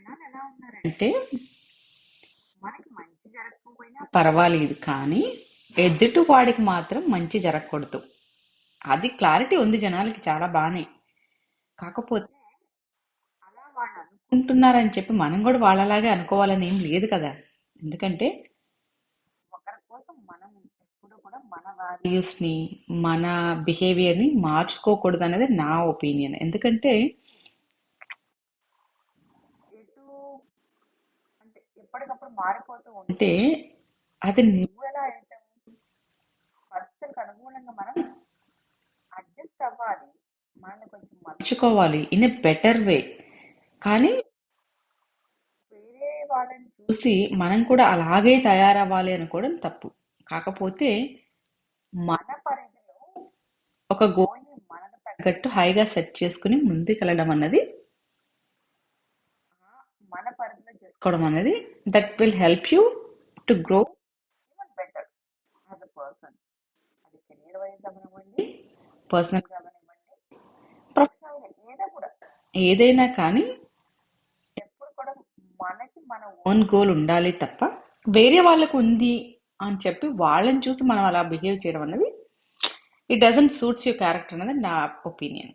జనాలు ఎలా ఉన్నారంటే మనకి మంచి జరగకపోయినా పర్వాలేదు, కానీ ఎదుటి వాడికి మాత్రం మంచి జరగకూడదు. అది క్లారిటీ ఉంది జనాలకి చాలా బానే. కాకపోతే అలా వాళ్ళు అనుకుంటున్నారని చెప్పి మనం కూడా వాళ్ళలాగే అనుకోవాలని ఏం లేదు కదా. ఎందుకంటే ఒకరి కోసం మనం ఎప్పుడు కూడా మన వాల్యూస్ ని, మన బిహేవియర్ ని మార్చుకోకూడదు అనేది నా ఒపీనియన్. ఎందుకంటే ఎటు అంటే ఎప్పటికప్పుడు మారిపోతూ ఉంటే అది నువ్వు ఎలా అయితే పరిస్థితులకు అనుగుణంగా మనం అడ్జస్ట్ అవ్వాలి, మనల్ని కొంచెం మర్చుకోవాలి ఇన్ ఎ బెటర్ వే. కానీ వేరే వాళ్ళని చూసి మనం కూడా అలాగే తయారవ్వాలి అనుకోవడం తప్పు. కాకపోతే మన పరిధిలో ఒక గోల్ని మనకు తగ్గట్టు హైగా సెట్ చేసుకుని ముందుకెళ్ళడం అన్నది, మన పరిధిలో చేసుకోవడం అనేది that will help you to grow even better as a person. అది కెరీర్ వైజ్ అవనివ్వండి, పర్సనల్గా అవనివ్వండి, ప్రొఫెషనల్గా ఏదైనా కానీ ఎప్పుడు కూడా మనకి మన ఓన్ గోల్ ఉండాలి తప్ప వేరే వాళ్ళకు ఉంది అని చెప్పి వాళ్ళని చూసి మనం అలా బిహేవ్ చేయడం అనేది it doesn't suits your character అనేది నా ఒపీనియన్.